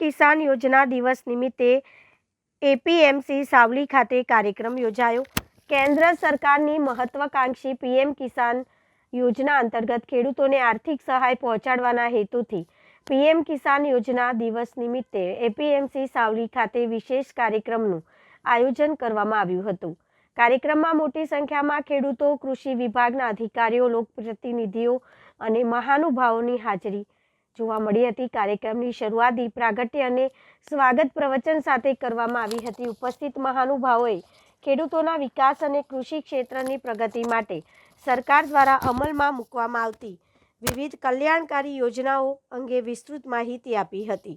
કિસાન યોજના દિવસ નિમિત્તે એપીએમસી સાવલી ખાતે કાર્યક્રમ યોજાયો। કેન્દ્ર સરકારની મહત્વાકાંક્ષી પીએમ કિસાન યોજના અંતર્ગત ખેડૂતોને આર્થિક સહાય પહોંચાડવાના હેતુથી પીએમ કિસાન યોજના દિવસ નિમિત્તે એપીએમસી સાવલી ખાતે વિશેષ કાર્યક્રમનું આયોજન કરવામાં આવ્યું હતું। કાર્યક્રમમાં મોટી સંખ્યામાં ખેડૂતો, કૃષિ વિભાગના અધિકારીઓ, લોકપ્રતિનિધિઓ અને મહાનુભાવોની હાજરી જોવા મળી હતી। કાર્યક્રમની શરૂઆત દીપ પ્રાગટ્ય અને સ્વાગત પ્રવચન સાથે કરવામાં આવી હતી। ઉપસ્થિત મહાનુભાવોએ ખેડૂતોના વિકાસ અને કૃષિ ક્ષેત્રની પ્રગતિ માટે સરકાર દ્વારા અમલમાં મૂકવામાં આવતી વિવિધ કલ્યાણકારી યોજનાઓ અંગે વિસ્તૃત માહિતી આપી હતી।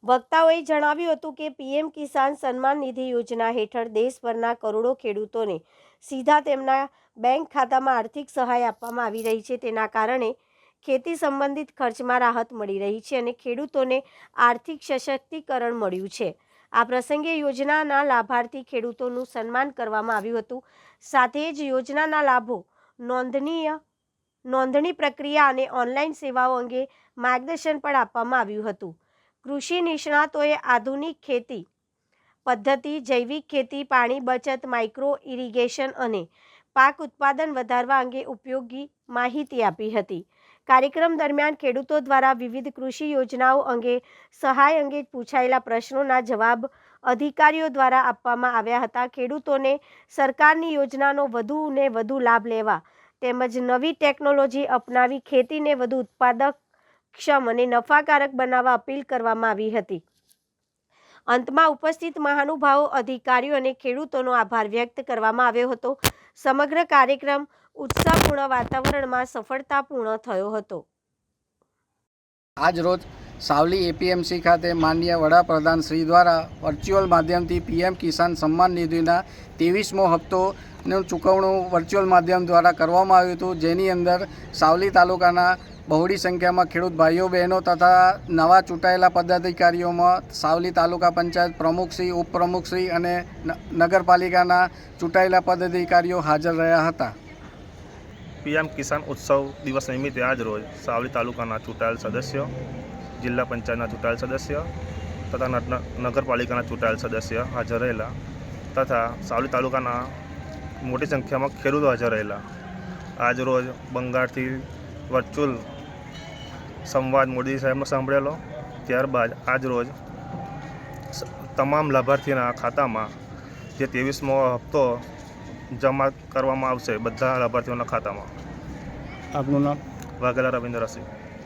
વક્તાઓએ જણાવ્યું હતું કે પીએમ કિસાન સન્માન નિધિ યોજના હેઠળ દેશભરના કરોડો ખેડૂતોને સીધા તેમના બેંક ખાતામાં આર્થિક સહાય આપવામાં આવી રહી છે। તેના કારણે ખેતી સંબંધિત ખર્ચમાં રાહત મળી રહી છે અને ખેડૂતોને આર્થિક સશક્તિકરણ મળ્યું છે। આ પ્રસંગે યોજનાના લાભાર્થી ખેડૂતોનું સન્માન કરવામાં આવ્યું હતું। સાથે જ યોજનાના લાભો, નોંધણી પ્રક્રિયા અને ઓનલાઈન સેવાઓ અંગે માર્ગદર્શન પણ આપવામાં આવ્યું હતું। કૃષિ નિષ્ણાતોએ આધુનિક ખેતી પદ્ધતિ, જૈવિક ખેતી, પાણી બચત, માઇક્રો ઇરિગેશન અને પાક ઉત્પાદન વધારવા અંગે ઉપયોગી માહિતી આપી હતી। કાર્યક્રમ દરમિયાન ખેડૂતો દ્વારા વિવિધ કૃષિ યોજનાઓ અંગે સહાય અંગે પૂછાયેલા પ્રશ્નોના જવાબ અધિકારીઓ દ્વારા આપવામાં આવ્યા હતા। ખેડૂતોને સરકારની યોજનાનો વધુને વધુ લાભ લેવા તેમજ નવી ટેકનોલોજી અપનાવી ખેતીને વધુ ઉત્પાદકક્ષમ અને નફાકારક બનાવવા અપીલ કરવામાં આવી હતી। અંતમાં ઉપસ્થિત મહાનુભાવો, અધિકારીઓ અને ખેડૂતોનો આભાર વ્યક્ત કરવામાં આવ્યો હતો। સમગ્ર કાર્યક્રમ ઉત્સાહપૂર્ણ વાતાવરણમાં સફળતાપૂર્ણ થયો હતો। આજ રોજ સાવલી એપીએમસી ખાતે માનનીય વડાપ્રધાન શ્રી દ્વારા વર્ચ્યુઅલ માધ્યમથી પીએમ કિસાન સન્માન નિધિના 23મો હપ્તોનું ચૂકવણું વર્ચ્યુઅલ માધ્યમ દ્વારા કરવામાં આવ્યું હતું, જેની અંદર સાવલી તાલુકાના બહોળી સંખ્યામાં ખેડૂત ભાઈઓ બહેનો તથા નવા ચૂંટાયેલા પદાધિકારીઓમાં સાવલી તાલુકા પંચાયત પ્રમુખશ્રી, ઉપપ્રમુખશ્રી અને નગરપાલિકાના ચૂંટાયેલા પદાધિકારીઓ હાજર રહ્યા હતા। પીએમ કિસાન ઉત્સવ દિવસ નિમિત્તે આજ રોજ સાવલી તાલુકાના ચૂંટાયેલ સદસ્યો, જિલ્લા પંચાયતના ચૂંટાયેલ સદસ્ય તથા નગરપાલિકાના ચૂંટાયેલ સદસ્ય હાજર રહેલા તથા સાવલી તાલુકાના મોટી સંખ્યામાં ખેડૂતો હાજર રહેલા। આજ રોજ બંગાળથી વર્ચ્યુઅલ સંવાદ મોદી સાહેબનો સાંભળેલો। ત્યારબાદ આજ રોજ તમામ લાભાર્થીના ખાતામાં જે 23મો હપ્તો જમા કરવામાં આવશે બધા લાભાર્થીઓના ખાતામાં। આપનું નામ? વાઘેલા રવિન્દ્રસિંહ।